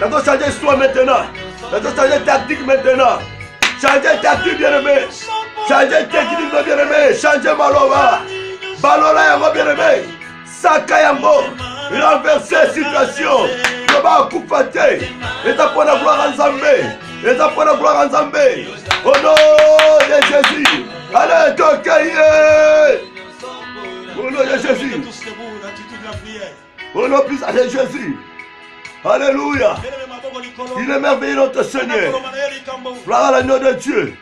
Nous allons changer l'histoire maintenant. Nous allons changer tactique maintenant. Changer tactique bien aimé. Changer technique bien aimé. Changer Maloba. Balola yango bien aimé. Saka yango. Renverser situation. Ne va couper te. Et ça pour la gloire en Zambé. Et ça pour la gloire en Zambé. Au nom de Jésus. Allez, toquez. Au nom de Jésus. Au nom puissant de Jésus. Alléluia. Il est merveilleux notre Seigneur. Gloire à l'agneau de Dieu.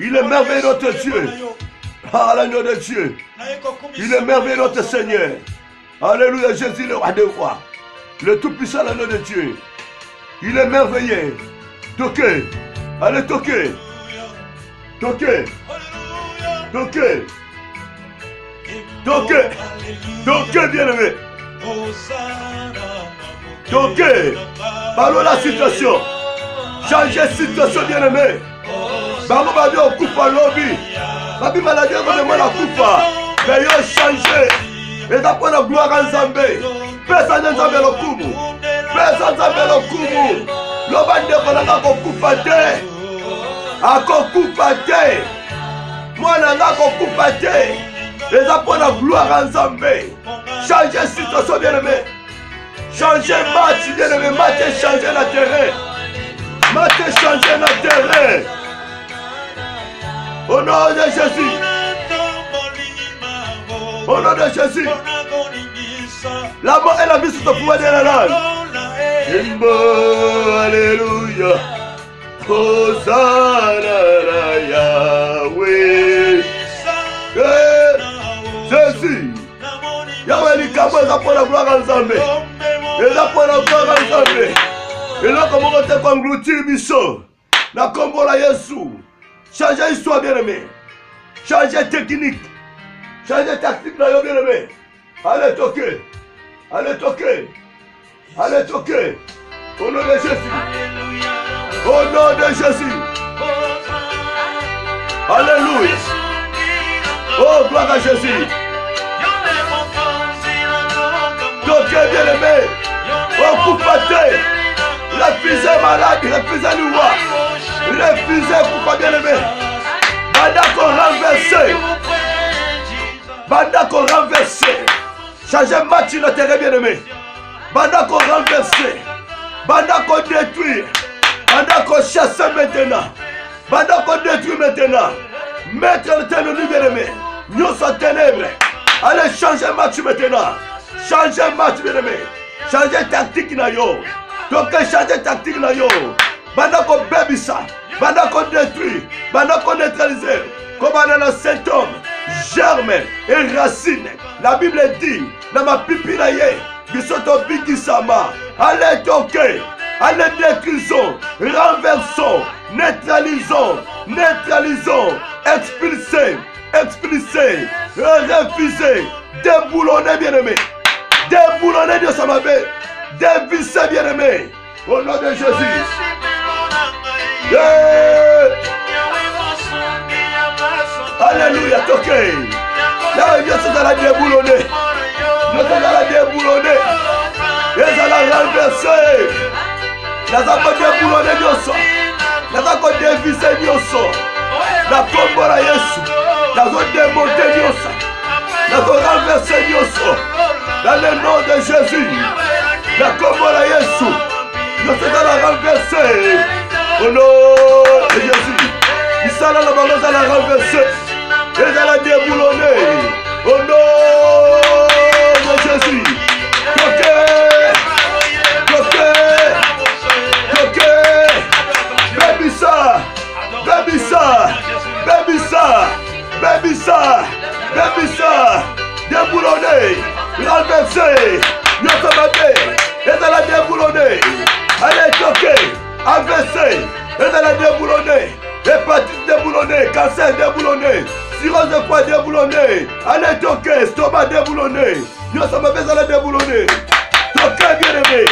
Il est merveilleux notre Dieu. Gloire à l'agneau de Dieu. Il est merveilleux notre Seigneur. Alléluia. Jésus le roi des rois. Le tout puissant l'agneau de Dieu. Il est merveilleux. Toquez. Allez toquez. Toquez. Toquez. Toquez. Toquez bien aimé. Toquez. Parlons la situation. Changez la situation bien aimé. Bango babi au coupa lobby. Babi maladie on demande la coupa. Mais yo changer. Et d'après la gloire en Zambé. Personne ne Zambé le kumu. Personne ne Zambé le kumu. L'obande konanga ko coupa te. Ako coupa te. Moi nanga ko coupa te. Et d'après la gloire en Zambé. Changer la situation bien aimé. Changer match bien aimé. Match changer la terrain. Match changer la terrain. Au nom de Jésus. Au nom de Jésus. La mort et la vie sont au pouvoir de la langue. Alléluia. Hosanna Yahweh. Jésus. Yahweh li kabo eza pour la gloire en Zambé. Eza pour la gloire en Zambé. Et là comment on te congloutir biso. Na kombo la Yesu. Changer l'histoire bien aimé. Changer technique. Changer tactique là bien aimé. Allez toquer. Allez toquer. Allez toquer. Au nom de Jésus. Au nom de Jésus. Alléluia. Oh gloire à Jésus. Toquer bien aimé. Oh coupaté. Refusez malade. Refusez l'oua. Refusez pourquoi bien aimé. Bandako renversé. Bandako renversé. Changer match dans le terrain bien aimé. Bandako renversé. Bandako détruire. Bandako chasser maintenant. Bandako détruire maintenant. Mettre le terrain bien aimé. Nous sommes ténèbres. Allez changer match maintenant. Changer match bien aimé. Changer tactique na yo. Donc changer tactique na yo. Bandako bébissa. Bandako détruire. Bandako neutraliser. Comme dans le Saint-Homme. Germe et racine. La Bible dit, dans ma pipinaye, bisoto bikisama. Allez toquer, allez détruisons, renversons, neutralisons, neutralisons, expulsez, expulsez, refusez, déboulonnez bien aimé, déboulonnez Dieu ça m'appelle, dévissez bien aimé, au nom de Jésus. Yeah. Alléluia, toquez. Là, Dieu s'est à la déboulonner. Dieu s'est à la déboulonner. Dieu s'est à la renverser. Nous avons déboulonné Dieu. Nous avons dévissé Dieu. Nous avons combattu Jésus. Nous avons démonté Dieu. Nous avons renversé Dieu. Dans le nom de Jésus. Nous avons combattu Jésus. Nous s'est à la renverser. Au nom de Jésus. Il s'est à la renverser. Et dans la déboulonnée, au nom de Jésus. Toquez, toquez, toquez. Bébissa, bébissa, bébissa, bébissa, bébissa. Déboulonnée, renversée, yotamate. Et dans la déboulonnée. Allez toquer, avancer. Et dans la déboulonnée. Hépatite déboulonnée. déboulonné, cancer déboulonné, cirrhose de foie déboulonné, allez toquer, estomac déboulonné, nous sommes besoin de déboulonner, toquer bien aimé,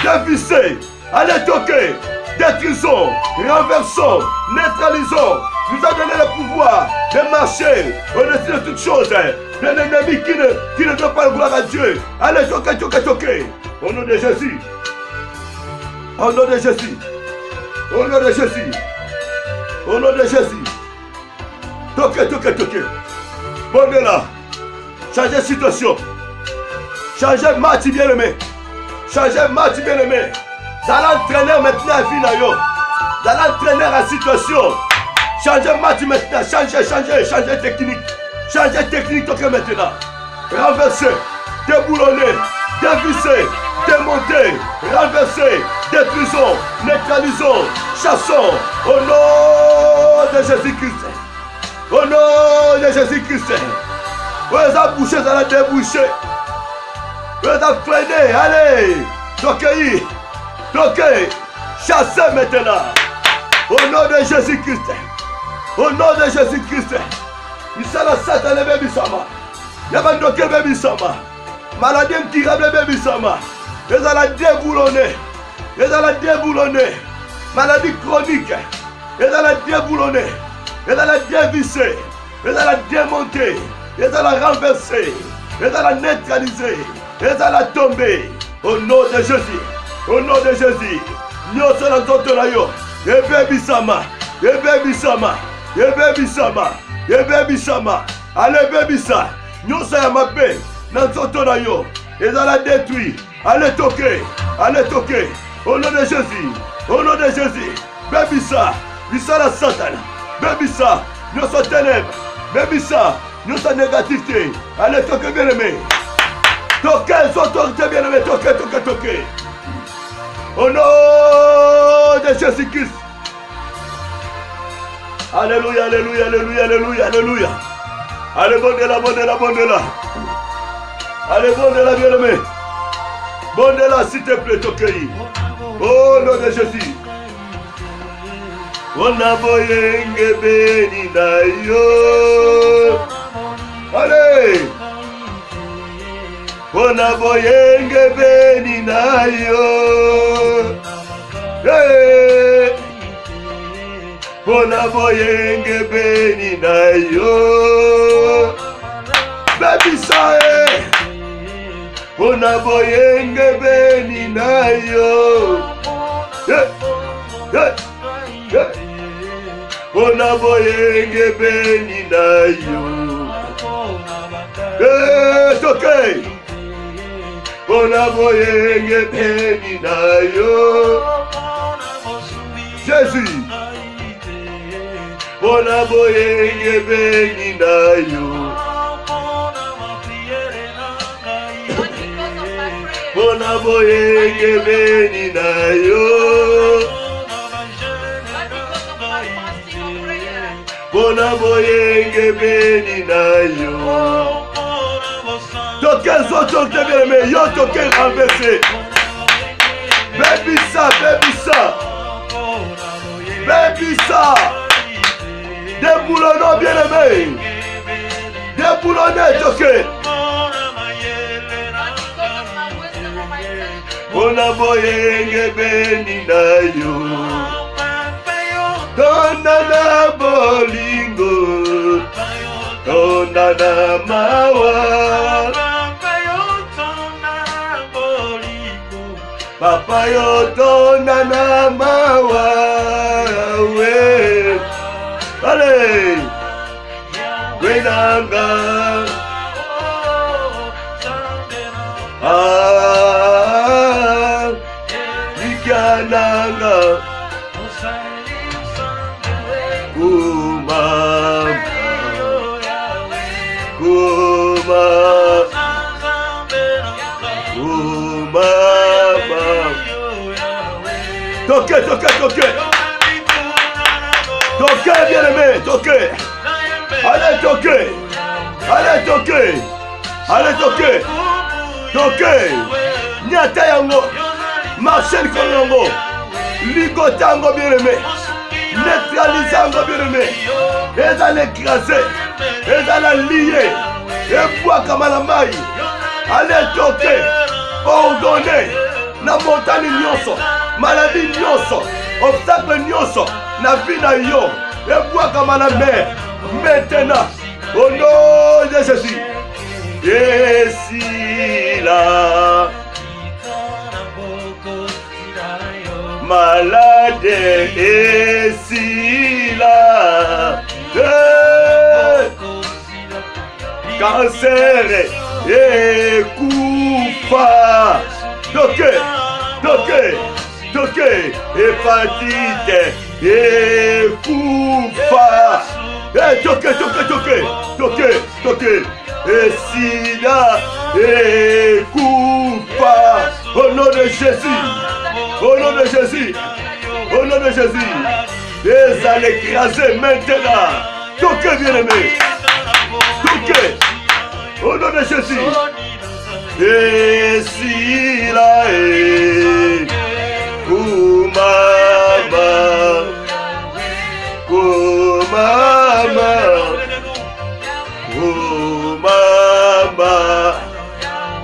dévissez, allez toquer, détruisons, renversons, neutralisons, nous a donné le pouvoir de marcher au-dessus de toutes choses, d'un ennemi qui ne doit pas le gloire à Dieu, allez toquer, toquer, toquer, au nom de Jésus, au nom de Jésus, au nom de Jésus. Au nom de Jésus. Toquez, toquez, toquez. Bon de là. Changez de situation. Changez de match bien-aimé. Changez de match bien-aimé. Vous allez entraîner maintenant la vie. Vous allez entraîner la situation. Changez de match maintenant. Changez de technique. Changez de technique, toquez maintenant. Renversez. Déboulonnez. Dévissez. Démonter, renverser, détruisons, neutralisons, chassons au nom de Jésus-Christ. Au nom de Jésus-Christ. Vous avez bouché, vous allez déboucher. Vous avez freiné, allez, toquez, toquez, chassez maintenant. Au nom de Jésus-Christ. Au nom de Jésus-Christ. Misala Satan bébé sama. Yabandoke bébé sama. Maladie incurable bébé sama. Ils allaient déboulonner. Ils allaient déboulonner. Maladie chronique. Ils allaient déboulonner. Ils allaient dévisser. Ils allaient démonter. Ils allaient renverser. Ils allaient neutraliser. Ils allaient tomber. Au nom de Jésus. Au nom de Jésus. Nous sommes dans notre rayon. Et baby sama. Et baby sama. Et baby sama. Et baby sama. Allez baby ça. Nous sommes à paix. Dans notre rayon. Ils allaient détruire. Allez toquer, au nom de Jésus, au nom de Jésus, baby ça, bisa la Satan, baby ça, nous sommes ténèbres, baby ça, nous sommes négativité, allez toquer bien aimé, toquer, autorités bien aimé, toquer, au nom de Jésus-Christ, alléluia, alléluia, alléluia, alléluia, alléluia, allez bon de là, allez bon de là bien aimé. Bon de là, s'il te plaît, toquez. Au nom de Jésus. On a boyenge beni na yo. Allez. On a boyenge beni na yo. Hey. On a boyenge beni na yo. Baby sa Ona boyenge beni na yo. Ona boyenge beni na yo. Toquez. Ona boyenge beni na yo. Jésus. Ona boyenge beni na yo. Bona boyenge beni na yo. Bona boyenge beni na yo. Toquez autorités bien aimé, yo toquez renversé. Baby ça, baby ça. Baby ça. Déboulonnons bien aimé. Déboulonnez toquez. Bona boyenge beni na yo. Dona na bolingo. Dona na mawa. Papa yo dona na mawa. We. Allez. Wenanga. Nanga Toquez, toquez, toquez. Toquez, bien aimé, toquez. Allez, toquez. Allez, toquez. Allez, toquez. Toquez. Nyata yango. Marcel Konongo. Ligotango, bien aimé. neutralisant bien-aimé. Et à l'écraser, et à la lier, et boire comme à la maille. Allez toquer, ordonner, na montagne nyonso, maladie nyonso, obstacle nyonso, na vie na yo, et boire comme à la mer. Maintenant, au nom de Jésus, et si là, malade, et si là, cancer, et coupa, toqué, hépatite, et coupa. Toqué, et sida, et coupa, au nom de Jésus, et à l'écraser maintenant, toqué bien-aimé, toqué, au nom de Jésus, et sida, et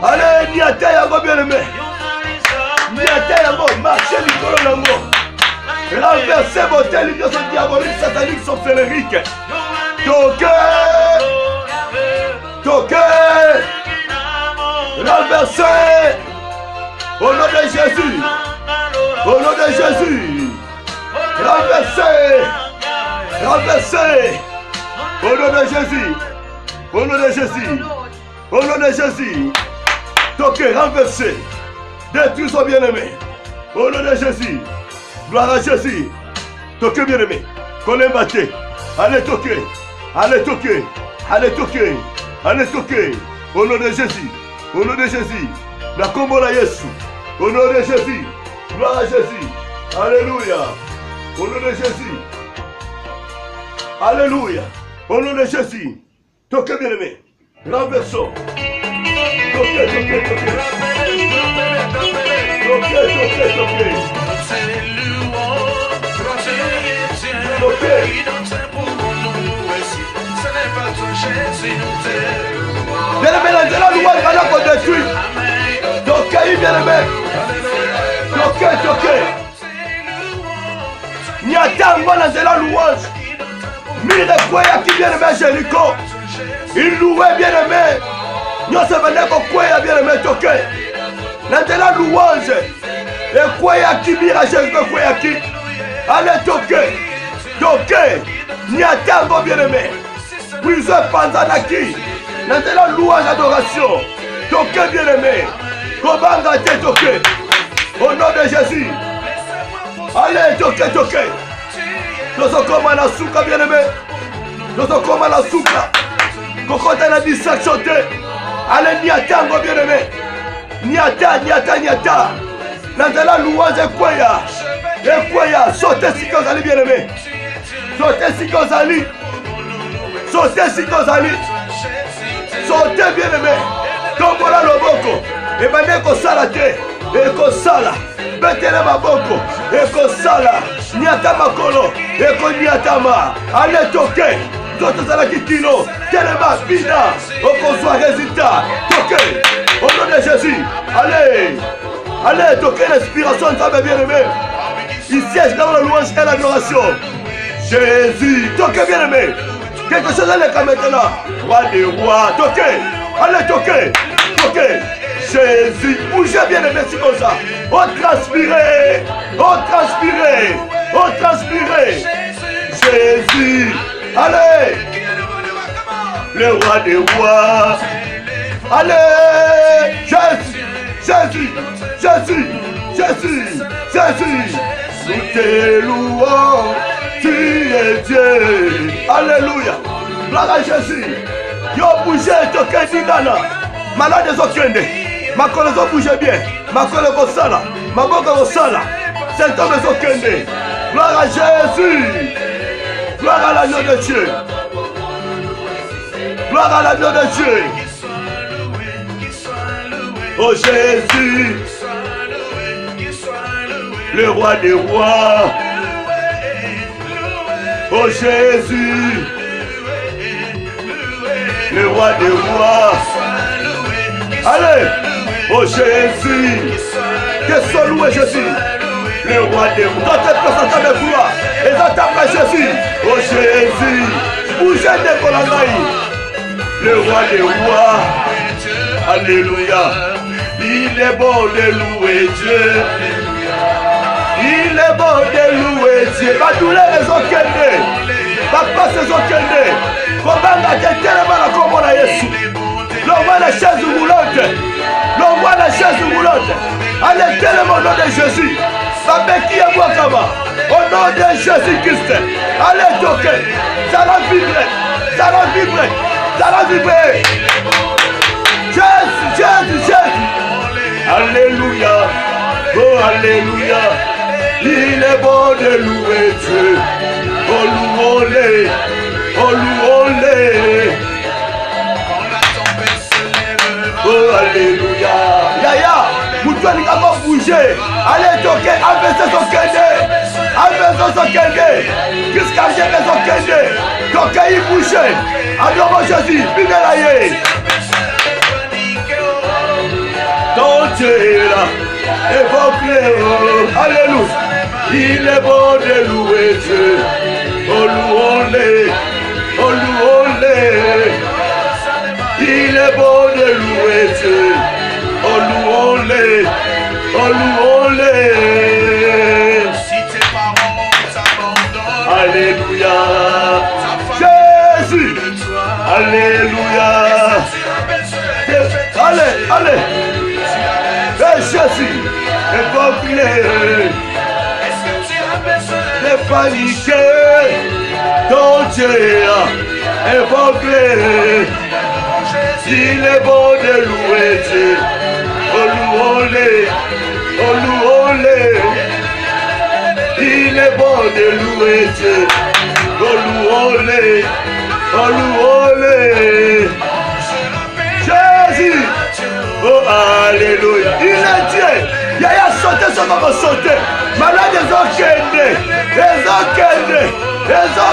allez, niata yango bien-aimé. Niata yango, marchez l'icône yango. Renversez vos télévisions diaboliques, sataniques, sorcelleriques. Toquez. Renversez. Au nom de Jésus. Renversez. Au nom de Jésus. Toquez, renversez. Détruis son bien-aimé. Au nom de Jésus. Gloire à Jésus. Toquez bien-aimé. Colombaté. Allez toquer. Au nom de Jésus. La combo la Yesu. Au nom de Jésus. Gloire à Jésus. Alléluia. Au nom de Jésus. Alléluia. Au nom de Jésus. Toquez bien-aimé. Renversons. Toquez. Bien-aimé, la louange va qu'on détruit. Toquez, bien-aimé. Toquez. Nyatango dans la louange. Mire quoi qui bien-aimé Jéricho. Il louait bien-aimé. Nous sommes venus pour quoi bien-aimé toquer. Dans la louange. Et quoi qui mire Jéricho quoi qui. Allez toquer. Nyatango bien-aimé. Plusieurs panzanaki. Dans la louange adoration. Toquez bien-aimé. Kobanga te toquer. Au nom de Jésus. Allez toquer. Nous sommes comme la souka bien-aimé. Nous sommes comme la souka. Kokota na distraction. Allez niatango bien-aimé. Niata. Dans la louange Ekwaya. Sautez si vous allez bien-aimé. Sautez bien-aimé. Tombola loboko. Ebane kosala te. Ekosala. Betele maboko. Ekosala. Niata makolo. Eko niatama. Allez toquer. Toto zala kitino. Telema bina. Okozwa résultat. Toquer. Au nom de Jésus. Allez, toquer l'inspiration de femme bien-aimée. Il siège dans la louange et l'adoration. Jésus. Toquer bien-aimé. Quelque chose à l'écran maintenant. Roi des rois. Toquer. Allez, toquer. Jésus. Bougez bien-aimé, c'est comme ça. On transpirer. Jésus. Allez. Le roi des rois. Allez. Jésus. Nous te louons. Tu es Dieu. Alléluia. Gloire à Jésus. Yo bougez, toquez dingana. Malade des okende. Ma connaissance bouge bien. Ma connaissance sala. Ma boca sala. C'est homme des okende. Gloire à Jésus. Gloire à l'agneau de Dieu. Oh Jésus. Le roi des rois. Oh Jésus, le roi des rois. Allez, oh Jésus, que soit loué Jésus, le roi des rois. Quand tu présentes avec gloire, et t'attends Jésus, oh Jésus, bougez des Colanaï, le roi des rois. Alléluia, il est bon de louer Dieu. Il est bon de louer Dieu. Va tous les raisons qu'elle est. Va pas ces raisons qu'elle est. Comment on a tellement la comme on a Jésus. L'envoie la chaise roulante. L'envoie la chaise roulante. Allez, tellement au nom de Jésus. Va qui est moi comme au nom de Jésus-Christ. Allez, toquer. Ça va vibrer. Ça va vibrer. Ça va vibrer. Jésus, Jésus, Jésus. Alléluia. Oh, alléluia. Il est bon de louer Dieu. Oh, louons-les. Oh, louons-les. Oh, alléluia. Yaya, vous devez encore bouger. Allez, toquer, abaissez son kende. Abaissez son kende. Jusqu'à gérer son kende. Toquer, il bouge. Adorons Jésus. Bigalaye. Ton Dieu est là. Évoque-le. Alléluia. Il est bon de louer Dieu. Oh, louons-les. Oh, louons-les. Il est bon de louer Dieu. Oh, louons-les. Oh, louons-les. Alléluia. Jésus. Alléluia. Allez, allez. Et Jésus. Évoque-les. Ne paniquer. Ton Dieu. Évoque-les. Il est bon de louer Dieu. Oh, louons-les. Oh, louons-les. Il est bon de louer Dieu. Oh, louons-les. Oh, louons-les. Jésus. Oh, alléluia. Il est Dieu. Il y a sauté sur notre sauter. Malade des eaux. Les eaux.